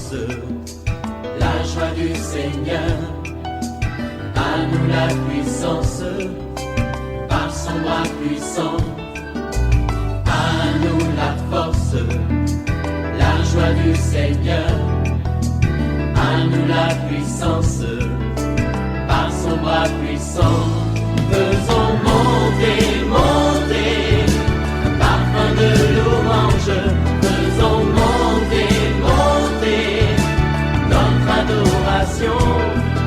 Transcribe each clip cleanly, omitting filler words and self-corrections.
force, la joie du Seigneur. À nous la puissance, par son bras puissant. À nous la force, la joie du Seigneur. À nous la puissance, par son bras puissant. Faisons monter, monter, parfum de louange. Faisons monter, monter, notre adoration.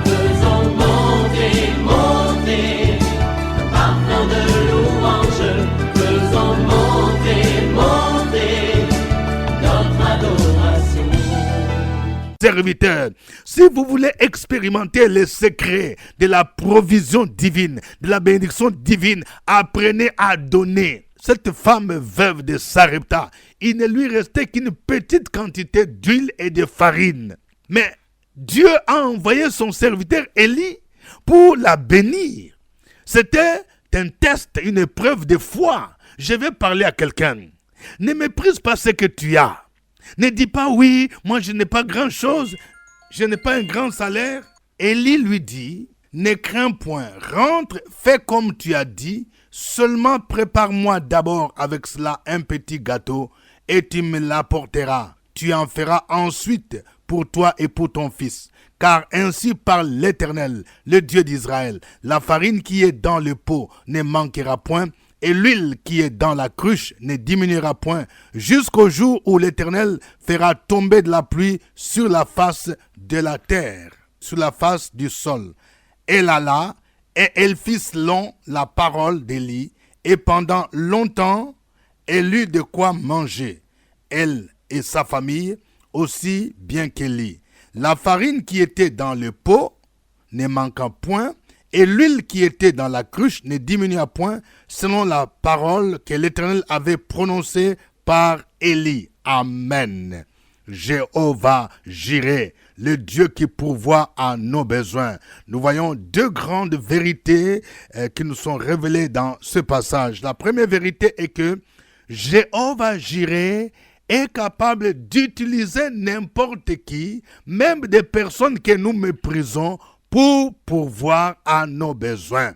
Faisons monter, monter, parfum de louange. Faisons monter, monter, notre adoration. Serviteurs, si vous voulez expérimenter les secrets de la provision divine, de la bénédiction divine, apprenez à donner. Cette femme veuve de Sarepta, il ne lui restait qu'une petite quantité d'huile et de farine. Mais Dieu a envoyé son serviteur Élie pour la bénir. C'était un test, une épreuve de foi. Je vais parler à quelqu'un. Ne méprise pas ce que tu as. Ne dis pas oui, moi je n'ai pas grand chose, je n'ai pas un grand salaire. Élie lui dit, ne crains point, rentre, fais comme tu as dit, seulement prépare-moi d'abord avec cela un petit gâteau et tu me l'apporteras. Tu en feras ensuite pour toi et pour ton fils. Car ainsi parle l'Éternel, le Dieu d'Israël. La farine qui est dans le pot ne manquera point, et l'huile qui est dans la cruche ne diminuera point, jusqu'au jour où l'Éternel fera tomber de la pluie sur la face de la terre, sur la face du sol. Elle alla, et elle fit selon la parole d'Élie, et pendant longtemps, elle eut de quoi manger, elle et sa famille, aussi bien qu'Élie. La farine qui était dans le pot ne manqua point, et l'huile qui était dans la cruche ne diminua point, selon la parole que l'Éternel avait prononcée par Élie. Amen. Jéhovah Jireh, le Dieu qui pourvoit à nos besoins. Nous voyons deux grandes vérités qui nous sont révélées dans ce passage. La première vérité est que Jéhovah Jireh est capable d'utiliser n'importe qui, même des personnes que nous méprisons, pour pourvoir à nos besoins.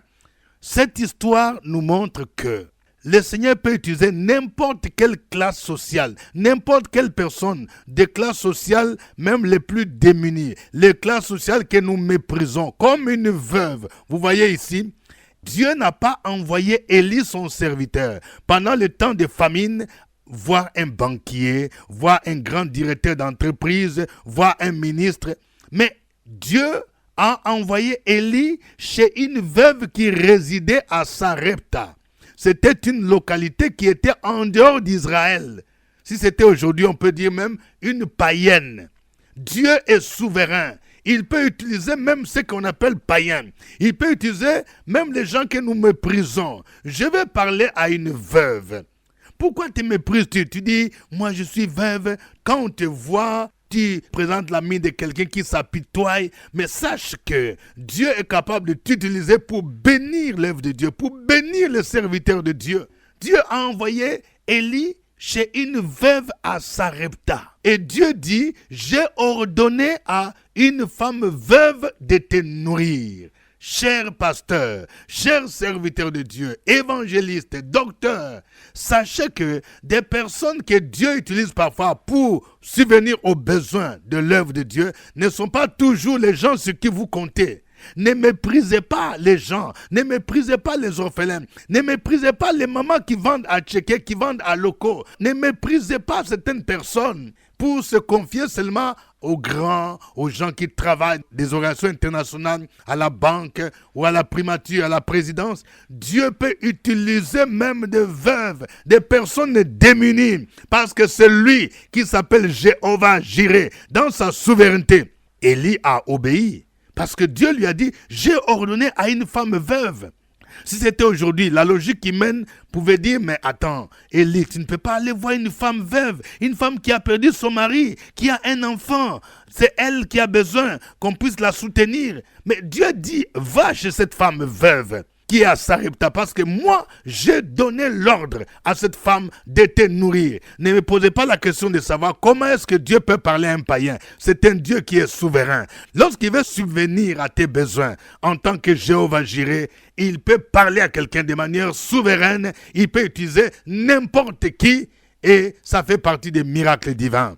Cette histoire nous montre que le Seigneur peut utiliser n'importe quelle classe sociale, n'importe quelle personne, des classes sociales même les plus démunies, les classes sociales que nous méprisons, comme une veuve. Vous voyez ici, Dieu n'a pas envoyé Élie son serviteur pendant le temps de famine, voir un banquier, voir un grand directeur d'entreprise, voir un ministre, mais Dieu a envoyé Élie chez une veuve qui résidait à Sarepta. C'était une localité qui était en dehors d'Israël. Si c'était aujourd'hui, on peut dire même une païenne. Dieu est souverain. Il peut utiliser même ce qu'on appelle païens. Il peut utiliser même les gens que nous méprisons. Je vais parler à une veuve. Pourquoi te méprises-tu? Tu dis, moi je suis veuve. Quand on te voit, tu présentes la mine de quelqu'un qui s'apitoie, mais sache que Dieu est capable de t'utiliser pour bénir l'œuvre de Dieu, pour bénir les serviteurs de Dieu. Dieu a envoyé Élie chez une veuve à Sarepta. Et Dieu dit, j'ai ordonné à une femme veuve de te nourrir. Chers pasteurs, chers serviteurs de Dieu, évangélistes, docteurs, sachez que des personnes que Dieu utilise parfois pour subvenir aux besoins de l'œuvre de Dieu ne sont pas toujours les gens sur qui vous comptez. Ne méprisez pas les gens, ne méprisez pas les orphelins, ne méprisez pas les mamans qui vendent à Tchéké, qui vendent à locaux, ne méprisez pas certaines personnes pour se confier seulement aux grands, aux gens qui travaillent des organisations internationales, à la banque ou à la primature, à la présidence. Dieu peut utiliser même des veuves, des personnes démunies, parce que c'est lui qui s'appelle Jéhovah Jireh, dans sa souveraineté. Élie a obéi. Parce que Dieu lui a dit, j'ai ordonné à une femme veuve. Si c'était aujourd'hui, la logique qui mène pouvait dire, mais attends, Élie, tu ne peux pas aller voir une femme veuve, une femme qui a perdu son mari, qui a un enfant. C'est elle qui a besoin qu'on puisse la soutenir. Mais Dieu dit, va chez cette femme veuve. qui est à Sarepta, parce que moi, j'ai donné l'ordre à cette femme de te nourrir. Ne me posez pas la question de savoir comment est-ce que Dieu peut parler à un païen. C'est un Dieu qui est souverain. Lorsqu'il veut subvenir à tes besoins, en tant que Jéhovah Jireh, il peut parler à quelqu'un de manière souveraine, il peut utiliser n'importe qui, et ça fait partie des miracles divins.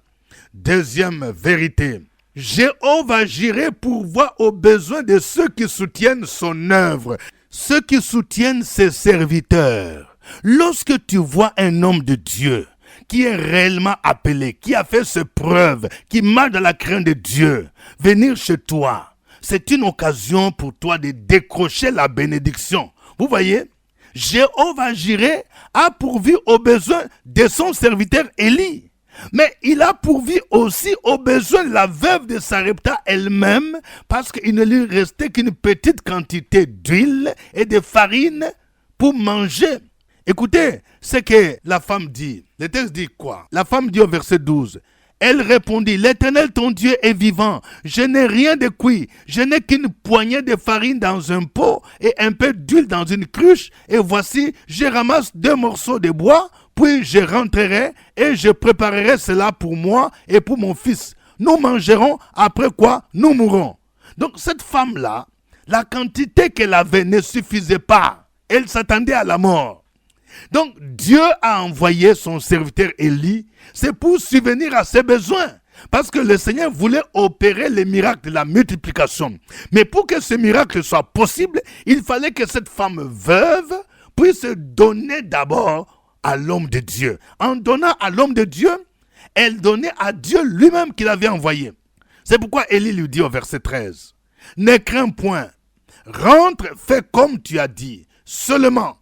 Deuxième vérité. Jéhovah Jireh pourvoit aux besoins de ceux qui soutiennent son œuvre, ceux qui soutiennent ses serviteurs. Lorsque tu vois un homme de Dieu qui est réellement appelé, qui a fait ses preuves, qui marche dans la crainte de Dieu, venir chez toi, c'est une occasion pour toi de décrocher la bénédiction. Vous voyez, Jéhovah Jireh a pourvu aux besoins de son serviteur Élie. Mais il a pourvu aussi aux besoins de la veuve de Sarepta elle-même, parce qu'il ne lui restait qu'une petite quantité d'huile et de farine pour manger. Écoutez ce que la femme dit. Le texte dit quoi? La femme dit au verset 12. Elle répondit, l'Éternel ton Dieu est vivant, je n'ai rien de cuit, je n'ai qu'une poignée de farine dans un pot et un peu d'huile dans une cruche, et voici, je ramasse 2 morceaux de bois, puis je rentrerai et je préparerai cela pour moi et pour mon fils. Nous mangerons, après quoi nous mourrons. Donc cette femme-là, la quantité qu'elle avait ne suffisait pas, elle s'attendait à la mort. Donc Dieu a envoyé son serviteur Élie, c'est pour subvenir à ses besoins. Parce que le Seigneur voulait opérer les miracles de la multiplication. Mais pour que ce miracle soit possible, il fallait que cette femme veuve puisse donner d'abord à l'homme de Dieu. En donnant à l'homme de Dieu, elle donnait à Dieu lui-même qu'il avait envoyé. C'est pourquoi Élie lui dit au verset 13, « Ne crains point, rentre, fais comme tu as dit, seulement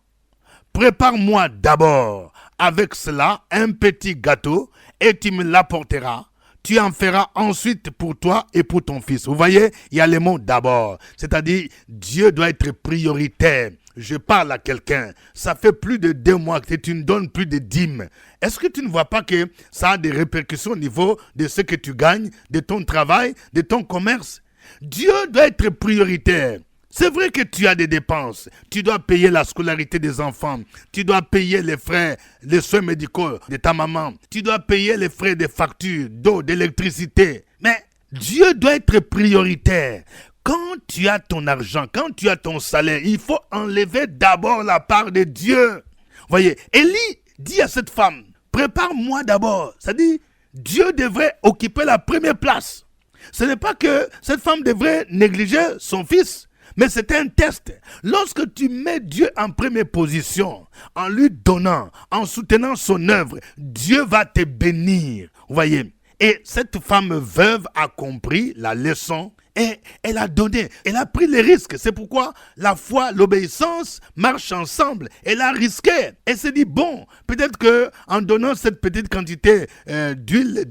prépare-moi d'abord avec cela un petit gâteau et tu me l'apporteras. Tu en feras ensuite pour toi et pour ton fils. » Vous voyez, il y a le mot d'abord. C'est-à-dire, Dieu doit être prioritaire. Je parle à quelqu'un. Ça fait plus de 2 mois que tu ne donnes plus de dîmes. Est-ce que tu ne vois pas que ça a des répercussions au niveau de ce que tu gagnes, de ton travail, de ton commerce? Dieu doit être prioritaire. C'est vrai que tu as des dépenses. Tu dois payer la scolarité des enfants. Tu dois payer les frais, les soins médicaux de ta maman. Tu dois payer les frais des factures d'eau, d'électricité. Mais Dieu doit être prioritaire. Quand tu as ton argent, quand tu as ton salaire, il faut enlever d'abord la part de Dieu. Voyez, Élie dit à cette femme, prépare-moi d'abord. C'est-à-dire, Dieu devrait occuper la première place. Ce n'est pas que cette femme devrait négliger son fils. Mais c'est un test. Lorsque tu mets Dieu en première position, en lui donnant, en soutenant son œuvre, Dieu va te bénir. Vous voyez. Et cette femme veuve a compris la leçon et elle a donné. Elle a pris les risques. C'est pourquoi la foi, l'obéissance marchent ensemble. Elle a risqué. Elle s'est dit, bon, peut-être qu'en donnant cette petite quantité d'huile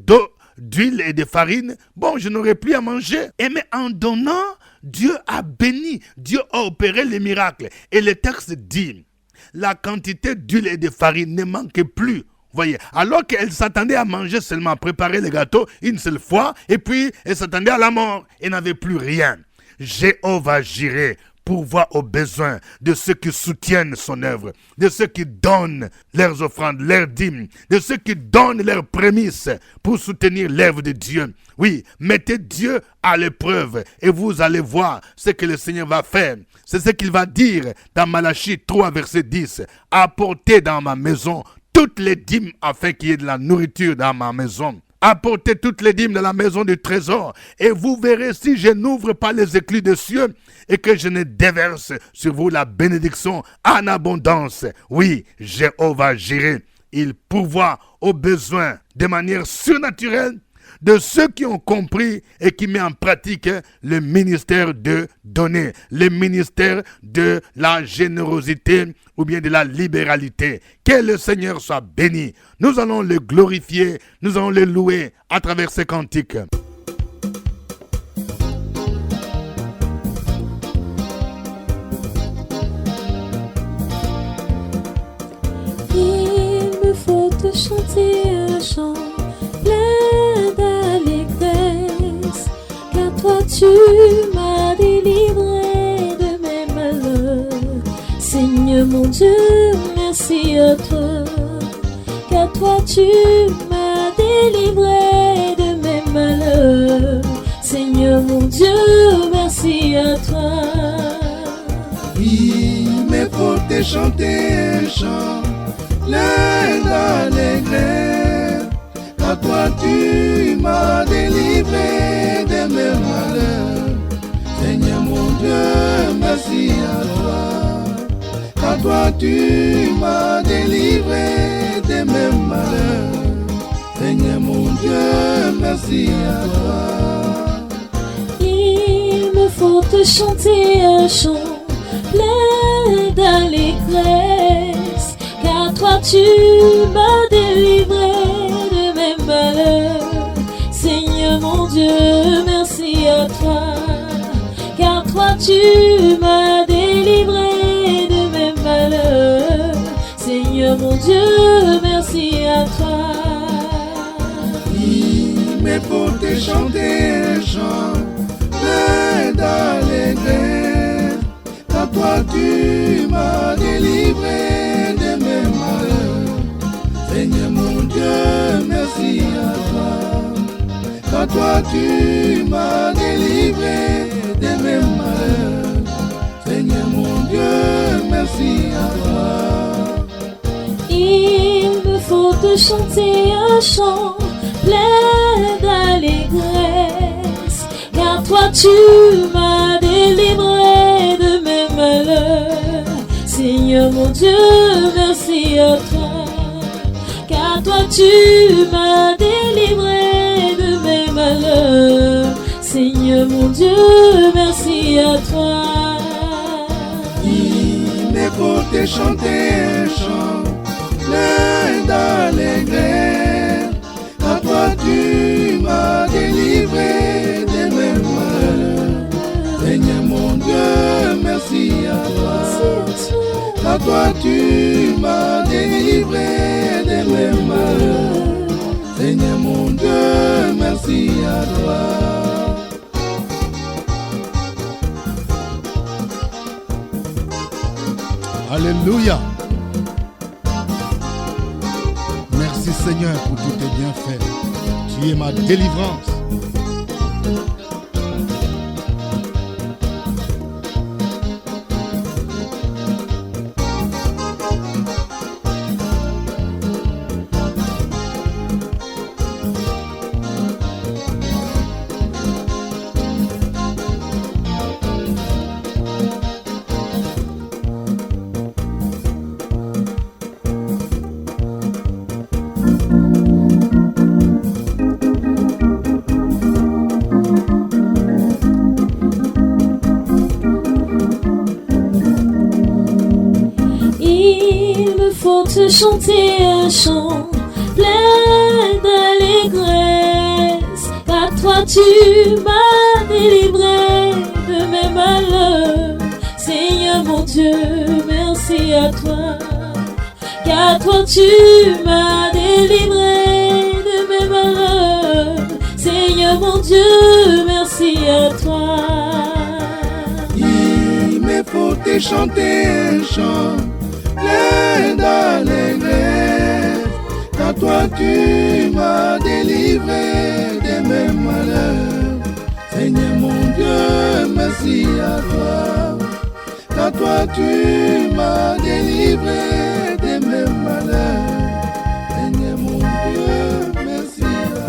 et de farine, bon, je n'aurai plus à manger. Et mais en donnant, Dieu a béni, Dieu a opéré les miracles. Et le texte dit, la quantité d'huile et de farine ne manque plus. Voyez, alors qu'elle s'attendait à manger seulement, à préparer le gâteau une seule fois, et puis elle s'attendait à la mort, et n'avait plus rien. Jéhovah Jireh pourvoit aux besoins de ceux qui soutiennent son œuvre, de ceux qui donnent leurs offrandes, leurs dîmes, de ceux qui donnent leurs prémices pour soutenir l'œuvre de Dieu. Oui, mettez Dieu à l'épreuve et vous allez voir ce que le Seigneur va faire. C'est ce qu'il va dire dans Malachie 3, verset 10. « Apportez dans ma maison toutes les dîmes afin qu'il y ait de la nourriture dans ma maison. » Apportez toutes les dîmes de la maison du trésor et vous verrez si je n'ouvre pas les écluses des cieux et que je ne déverse sur vous la bénédiction en abondance. Oui, Jéhovah Jireh, il pourvoit aux besoins de manière surnaturelle de ceux qui ont compris et qui mettent en pratique le ministère de donner, le ministère de la générosité ou bien de la libéralité. Que le Seigneur soit béni. Nous allons le glorifier, nous allons le louer à travers ces cantiques. Il me faut te chanter un chant plein d'allégresse, car toi tu m'as délivré de mes malheurs Seigneur mon Dieu, merci à toi, car toi tu m'as délivré de mes malheurs. Seigneur mon Dieu, merci à toi. Il me faut te chanter un chant plein d'allégresse, car toi tu m'as délivré de mes malheurs. Seigneur mon Dieu, merci à toi, car toi tu m'as délivré de mes malheurs. Seigneur mon Dieu, merci à toi. Il me faut te chanter un chant plein d'allégresse, car toi tu m'as délivré de mes malheurs. Seigneur mon Dieu, merci à toi, car toi tu m'as délivré de mes malheurs. Seigneur mon Dieu, merci à toi. Il me faut te chanter un chant plein d'allégresse, car toi tu m'as délivré de mes malheurs. Seigneur mon Dieu, merci à toi, car toi tu m'as délivré de mes malheurs. Seigneur mon Dieu, merci à toi. Il me faut te chanter un chant plein d'allégresse, car toi tu m'as délivré de mes malheurs. Seigneur mon Dieu, merci à toi, car toi tu m'as délivré de mes malheurs. Seigneur mon Dieu, merci à toi. Il me faut te chanter un chant plein d'allégresse, car toi tu m'as délivré de mes malheurs. Seigneur mon Dieu, merci à toi, car toi tu m'as délivré de mes malheurs. Seigneur mon Dieu, merci à toi. Alléluia. Merci Seigneur pour tous tes bienfaits. Tu es ma délivrance. te chanter un chant plein d'allégresse, car toi tu m'as délivré de mes malheurs. Seigneur mon Dieu, merci à toi, car toi tu m'as délivré de mes malheurs. Seigneur mon Dieu, merci à toi. Il me faut te chanter un chant plein d'allégresse, car toi tu m'as délivré de mes malheurs. Seigneur mon Dieu, merci à toi, car toi tu m'as délivré de mes malheurs. Seigneur mon Dieu, merci à toi.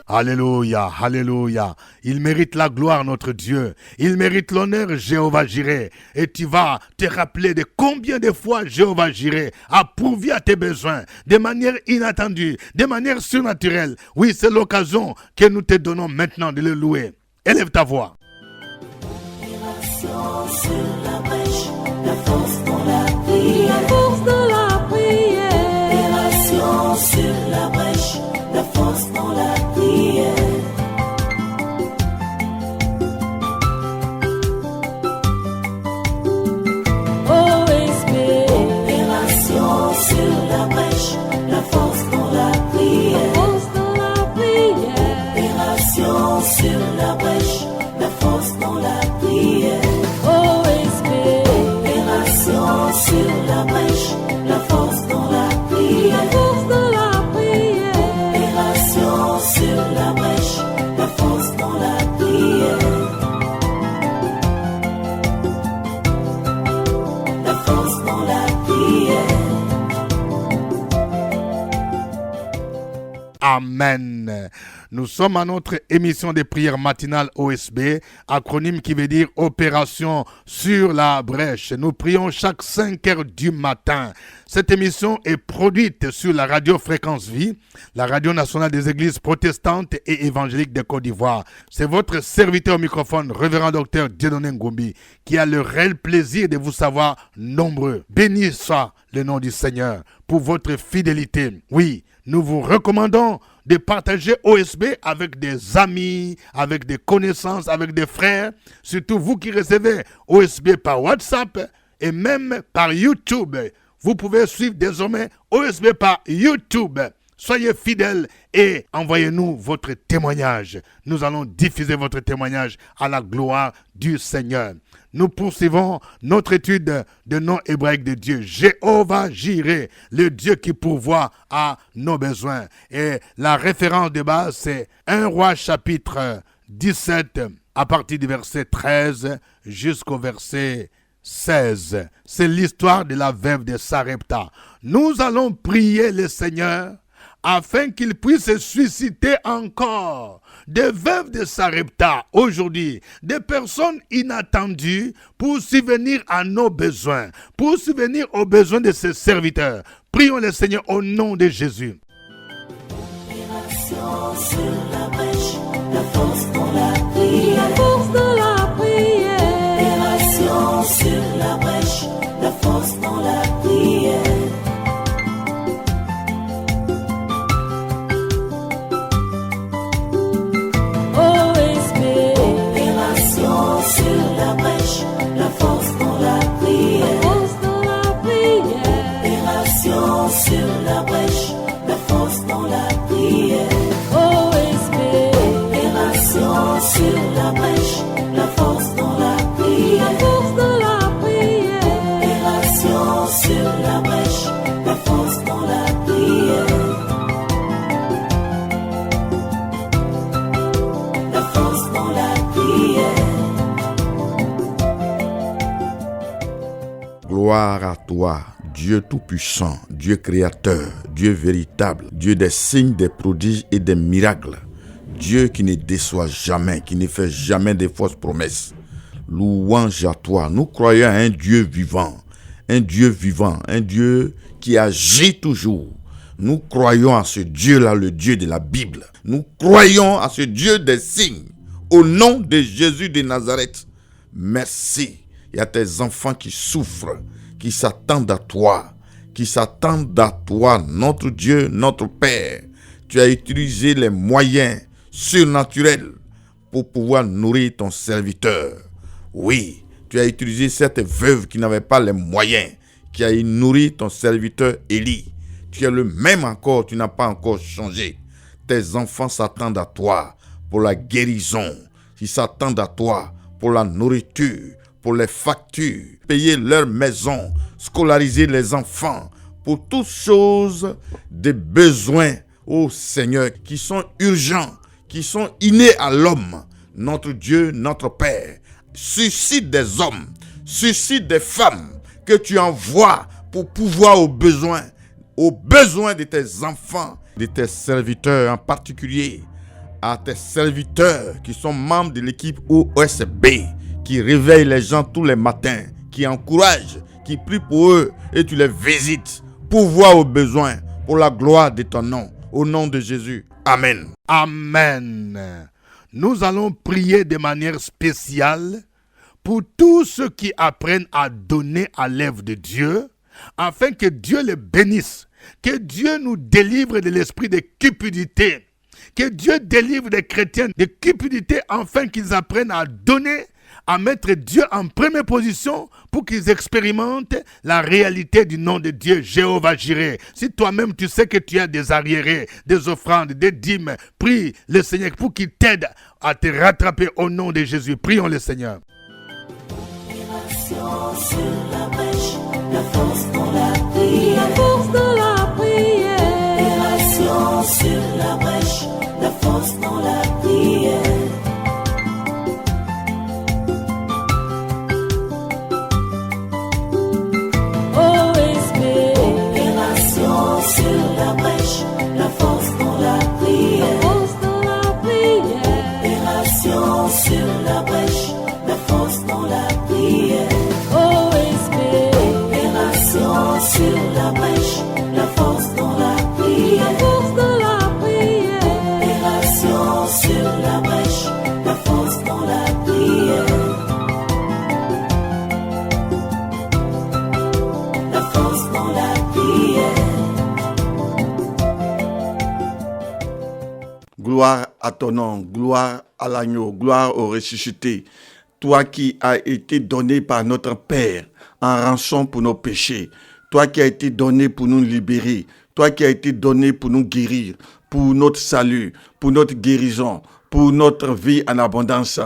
Alléluia, alléluia. Il mérite la gloire, notre Dieu. Il mérite l'honneur, Jéhovah Jireh. Et tu vas te rappeler de combien de fois Jéhovah Jireh a pourvu à tes besoins de manière inattendue, de manière surnaturelle. Oui, c'est l'occasion que nous te donnons maintenant de le louer. Élève ta voix. Sur la brèche, la force dans la prière. La force de la prière. Opération sur la brèche, la force dans la prière. OSB. Opération sur la brèche, la force dans la prière. Force dans la prière. Opération sur la brèche, la force dans la prière. OSB. Opération Amen. Nous sommes à notre émission de prière matinale OSB, acronyme qui veut dire Opération sur la brèche. Nous prions chaque 5 heures du matin. Cette émission est produite sur la radio Fréquence Vie, la radio nationale des églises protestantes et évangéliques de Côte d'Ivoire. C'est votre serviteur au microphone, révérend docteur Dieudonné Ngombi, qui a le réel plaisir de vous savoir nombreux. Béni soit le nom du Seigneur pour votre fidélité. Oui, nous vous recommandons de partager OSB avec des amis, avec des connaissances, avec des frères. Surtout vous qui recevez OSB par WhatsApp et même par YouTube. Vous pouvez suivre désormais OSB par YouTube. Soyez fidèles et envoyez-nous votre témoignage. Nous allons diffuser votre témoignage à la gloire du Seigneur. Nous poursuivons notre étude de nom hébraïque de Dieu. Jéhovah Jireh, le Dieu qui pourvoit à nos besoins. Et la référence de base, c'est 1 Roi chapitre 17, à partir du verset 13 jusqu'au verset 16. C'est l'histoire de la veuve de Sarepta. Nous allons prier le Seigneur afin qu'il puisse susciter encore des veuves de Sarepta aujourd'hui, des personnes inattendues pour subvenir à nos besoins, pour subvenir aux besoins de ses serviteurs. Prions le Seigneur au nom de Jésus. Opération sur la brèche, la force dans la prière. La force de la prière. Opération sur la brèche, la force dans la prière. Opération sur la brèche, la force dans la prière. Opération sur la brèche, la force dans la prière. Opération sur la brèche, la force dans la prière. Opération sur la brèche, la force dans la prière. La force dans la prière. Gloire à toi, Dieu tout-puissant, Dieu créateur, Dieu véritable, Dieu des signes, des prodiges et des miracles. Dieu qui ne déçoit jamais, qui ne fait jamais de fausses promesses. Louange à toi. Nous croyons à un Dieu vivant, un Dieu qui agit toujours. Nous croyons à ce Dieu-là, le Dieu de la Bible. Nous croyons à ce Dieu des signes. Au nom de Jésus de Nazareth, merci. Il y a tes enfants qui souffrent, qui s'attendent à toi, notre Dieu, notre Père. Tu as utilisé les moyens surnaturels pour pouvoir nourrir ton serviteur. Oui, tu as utilisé cette veuve qui n'avait pas les moyens, qui a nourri ton serviteur Élie. Tu es le même encore, tu n'as pas encore changé. Tes enfants s'attendent à toi pour la guérison. Ils s'attendent à toi pour la nourriture, pour les factures, payer leur maison, scolariser les enfants, pour toutes choses, des besoins, ô Seigneur, qui sont urgents, qui sont innés à l'homme. Notre Dieu, notre Père, suscite des hommes, suscite des femmes que tu envoies pour pouvoir aux besoins de tes enfants, de tes serviteurs en particulier, à tes serviteurs qui sont membres de l'équipe OSB, qui réveillent les gens tous les matins, qui encouragent, qui prient pour eux et tu les visites pour voir aux besoins, pour la gloire de ton nom. Au nom de Jésus. Amen. Amen. Nous allons prier de manière spéciale pour tous ceux qui apprennent à donner à l'œuvre de Dieu, afin que Dieu les bénisse, que Dieu nous délivre de l'esprit de cupidité, que Dieu délivre des chrétiens de cupidité, afin qu'ils apprennent à donner, à mettre Dieu en première position pour qu'ils expérimentent la réalité du nom de Dieu, Jéhovah Jireh. Si toi-même tu sais que tu as des arriérés, des offrandes, des dîmes, prie le Seigneur pour qu'il t'aide à te rattraper au nom de Jésus. Prions le Seigneur. Opération sur la brèche, la force dans la prière. Opération sur la brèche, la force dans la prière. Opération sur la brèche, la force dans la prière. Gloire à ton nom, gloire à l'agneau, gloire au ressuscité. Toi qui as été donné par notre Père en rançon pour nos péchés. Toi qui as été donné pour nous libérer. Toi qui as été donné pour nous guérir, pour notre salut, pour notre guérison, pour notre vie en abondance.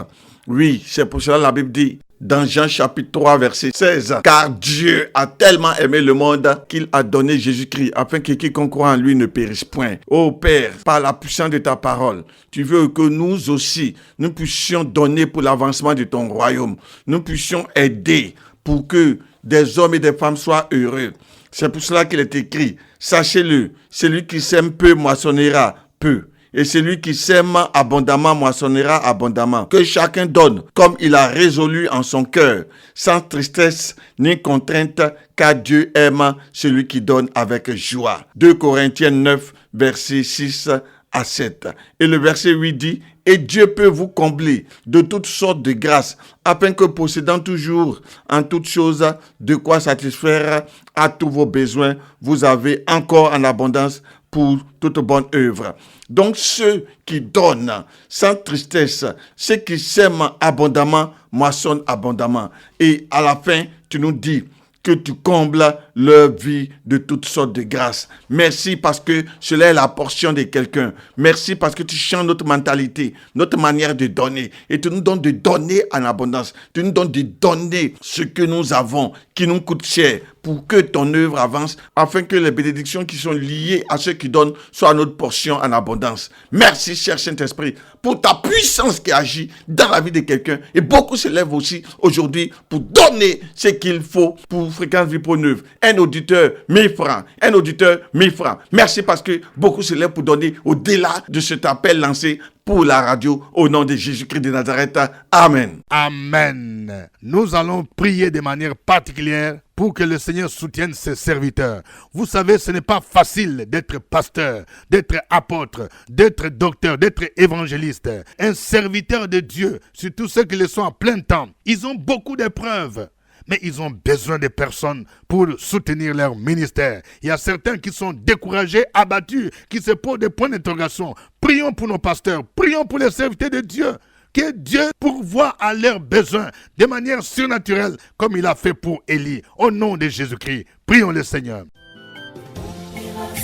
Oui, c'est pour cela que la Bible dit dans Jean chapitre 3 verset 16, car Dieu a tellement aimé le monde qu'il a donné Jésus-Christ afin que quiconque croit en lui ne périsse point. Ô Père, par la puissance de ta parole, tu veux que nous aussi, nous puissions donner pour l'avancement de ton royaume. Nous puissions aider pour que des hommes et des femmes soient heureux. C'est pour cela qu'il est écrit, sachez-le, celui qui sème peu moissonnera peu. Et celui qui sème abondamment moissonnera abondamment. Que chacun donne comme il a résolu en son cœur, sans tristesse ni contrainte, car Dieu aime celui qui donne avec joie. 2 Corinthiens 9, versets 6 à 7. Et le verset 8 dit, et Dieu peut vous combler de toutes sortes de grâces, afin que possédant toujours en toutes choses de quoi satisfaire à tous vos besoins, vous avez encore en abondance pour toute bonne œuvre. Donc ceux qui donnent sans tristesse, ceux qui sèment abondamment, moissonnent abondamment. Et à la fin, tu nous dis que tu combles leur vie de toutes sortes de grâces. Merci parce que cela est la portion de quelqu'un. Merci parce que tu changes notre mentalité, notre manière de donner. Et tu nous donnes de donner en abondance. Tu nous donnes de donner ce que nous avons, qui nous coûte cher, pour que ton œuvre avance, afin que les bénédictions qui sont liées à ceux qui donnent soient notre portion en abondance. Merci, cher Saint-Esprit, pour ta puissance qui agit dans la vie de quelqu'un. Et beaucoup se lèvent aussi aujourd'hui pour donner ce qu'il faut pour Fréquence Vie Pro Neuve. Un auditeur, 1000 francs. Un auditeur, 1000 francs. Merci parce que beaucoup se lèvent pour donner au-delà de cet appel lancé pour la radio au nom de Jésus-Christ de Nazareth. Amen. Amen. Nous allons prier de manière particulière pour que le Seigneur soutienne ses serviteurs. Vous savez, ce n'est pas facile d'être pasteur, d'être apôtre, d'être docteur, d'être évangéliste. Un serviteur de Dieu, surtout ceux qui le sont à plein temps, ils ont beaucoup d'épreuves. Mais ils ont besoin de personnes pour soutenir leur ministère. Il y a certains qui sont découragés, abattus, qui se posent des points d'interrogation. Prions pour nos pasteurs, prions pour les serviteurs de Dieu. Que Dieu pourvoie à leurs besoins de manière surnaturelle, comme il a fait pour Élie. Au nom de Jésus-Christ, prions le Seigneur.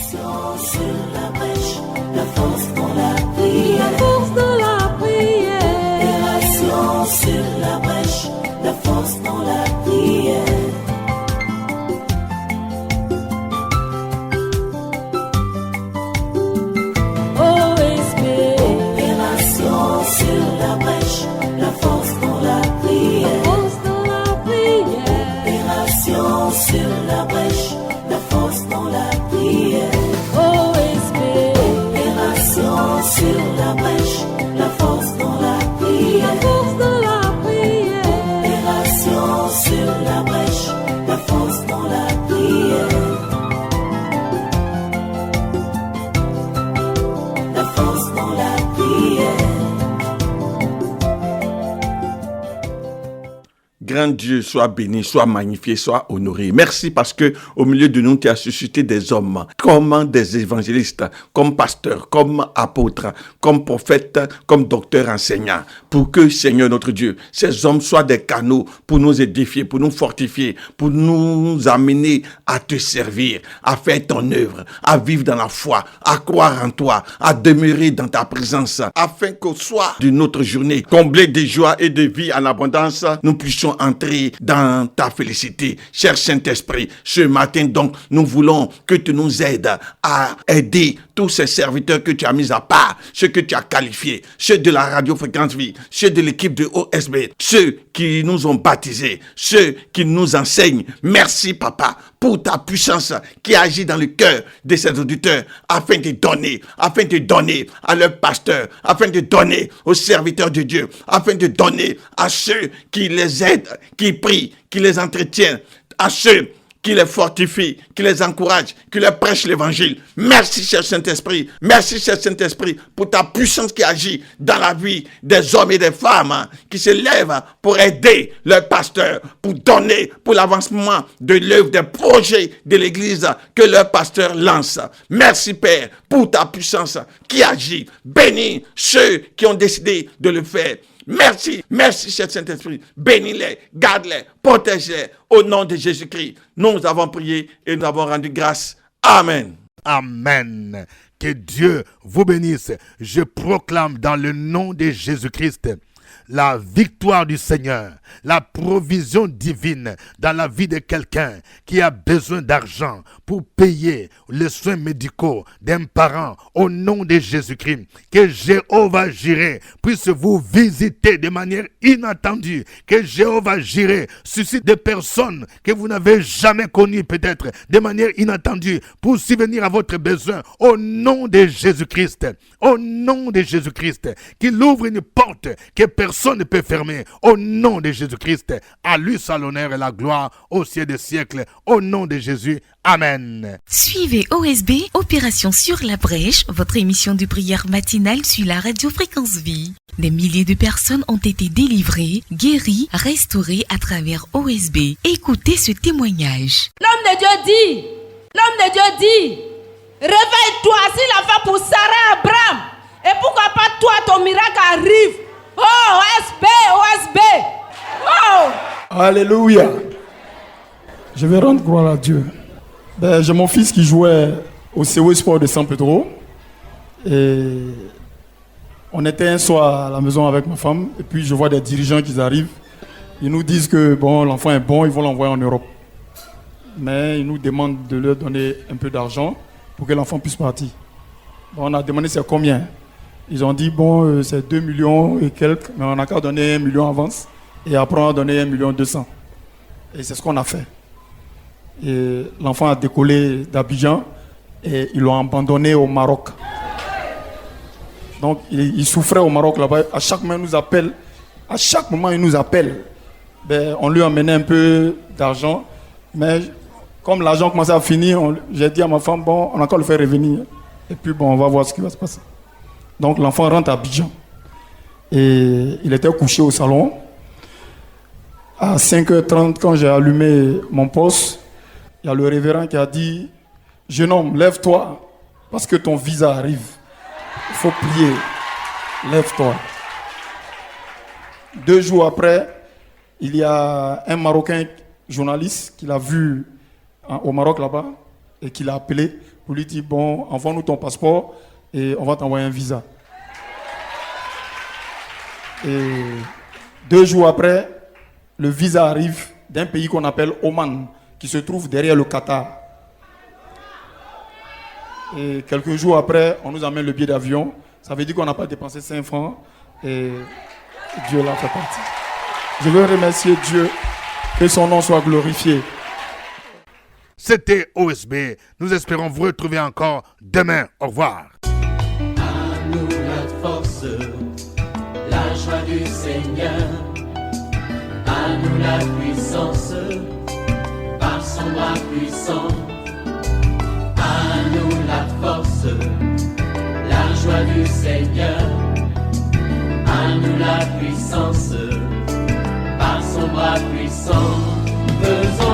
Sur la brèche, la force dans la prière. La force dans la prière. Opération sur la brèche, la force dans la prière. OSB. Opération sur la brèche, la force dans la prière. La force dans la prière. Opération sur la brèche, la force dans la prière. OSB. Opération sur la brèche, la force dans la prière. La force dans la prière. Opération sur la brèche, la force dans la prière. La force dans la prière. Grand Dieu, sois béni, sois magnifié, sois honoré. Merci parce que au milieu de nous, tu as suscité des hommes comme des évangélistes, comme pasteurs, comme apôtres, comme prophètes, comme docteurs enseignants. Pour que, Seigneur notre Dieu, ces hommes soient des canaux pour nous édifier, pour nous fortifier, pour nous amener à te servir, à faire ton œuvre, à vivre dans la foi, à croire en toi, à demeurer dans ta présence, afin qu'au soir de notre journée, comblée de joie et de vie en abondance, nous puissions entrer dans ta félicité. Cher Saint-Esprit, ce matin donc, nous voulons que tu nous aides à aider tous ces serviteurs que tu as mis à part, ceux que tu as qualifiés, ceux de la radio Fréquence Vie, ceux de l'équipe de OSB, ceux qui nous ont baptisés, ceux qui nous enseignent. Merci, Papa, pour ta puissance qui agit dans le cœur de ces auditeurs afin de donner à leurs pasteurs, afin de donner aux serviteurs de Dieu, afin de donner à ceux qui les aident, qui prient, qui les entretiennent, à ceux qui les fortifie, qui les encourage, qui leur prêche l'évangile. Merci, cher Saint-Esprit. Merci, cher Saint-Esprit, pour ta puissance qui agit dans la vie des hommes et des femmes qui se lèvent pour aider leurs pasteurs, pour donner pour l'avancement de l'œuvre, des projets de l'Église que leurs pasteurs lancent. Merci, Père, pour ta puissance qui agit. Bénis ceux qui ont décidé de le faire. Merci, merci, cher Saint-Esprit. Bénis-les, garde-les, protège-les. Au nom de Jésus-Christ, nous avons prié et nous avons rendu grâce. Amen. Amen. Que Dieu vous bénisse. Je proclame dans le nom de Jésus-Christ la victoire du Seigneur, la provision divine dans la vie de quelqu'un qui a besoin d'argent pour payer les soins médicaux d'un parent au nom de Jésus-Christ. Que Jéhovah Jireh puisse vous visiter de manière inattendue. Que Jéhovah Jireh suscite des personnes que vous n'avez jamais connues peut-être de manière inattendue pour subvenir à votre besoin au nom de Jésus-Christ. Au nom de Jésus-Christ. Qu'il ouvre une porte que personne ne peut fermer. Au nom de Jésus-Christ. À lui soit l'honneur et la gloire au ciel des siècles. Au nom de Jésus. Amen. Suivez OSB, Opération sur la brèche, votre émission de prière matinale sur la radio Fréquence Vie. Des milliers de personnes ont été délivrées, guéries, restaurées à travers OSB. Écoutez ce témoignage. L'homme de Dieu dit, réveille-toi, s'il a fait pour Sarah Abraham, et pourquoi pas toi, ton miracle arrive. Oh, OSB. Oh. Alléluia. Je vais rendre gloire à Dieu. J'ai mon fils qui jouait au CO Sport de San Pedro. Et on était un soir à la maison avec ma femme. Et puis je vois des dirigeants qui arrivent. Ils nous disent que bon, l'enfant est bon, ils vont l'envoyer en Europe. Mais ils nous demandent de leur donner un peu d'argent pour que l'enfant puisse partir. Bon, on a demandé c'est combien. Ils ont dit bon, c'est 2 millions et quelques, mais on n'a qu'à donner 1 million en avance. Et après on a donné 1 200 000. Et c'est ce qu'on a fait. Et l'enfant a décollé d'Abidjan et ils l'ont abandonné au Maroc. Donc il souffrait au Maroc là-bas. À chaque moment il nous appelle. On lui a amené un peu d'argent. Mais comme l'argent commençait à finir, j'ai dit à ma femme, bon, on a encore le faire revenir. Et puis bon, on va voir ce qui va se passer. Donc l'enfant rentre à Abidjan. Et il était couché au salon. À 5h30, quand j'ai allumé mon poste, il y a le révérend qui a dit « Jeune homme, lève-toi, parce que ton visa arrive. Il faut prier. Lève-toi. » 2 jours après, il y a un Marocain journaliste qui l'a vu au Maroc là-bas et qui l'a appelé pour lui dire « Bon, envoie-nous ton passeport et on va t'envoyer un visa. » Et 2 jours après, le visa arrive d'un pays qu'on appelle Oman, qui se trouve derrière le Qatar. Et quelques jours après, on nous amène le billet d'avion. Ça veut dire qu'on n'a pas dépensé 5 francs et Dieu l'a fait partie. Je veux remercier Dieu, que son nom soit glorifié. C'était OSB. Nous espérons vous retrouver encore demain. Au revoir. À nous la force, la joie du Seigneur. À nous la puissance, par son bras puissant. À nous la force, la joie du Seigneur. À nous la puissance, par son bras puissant. Faisons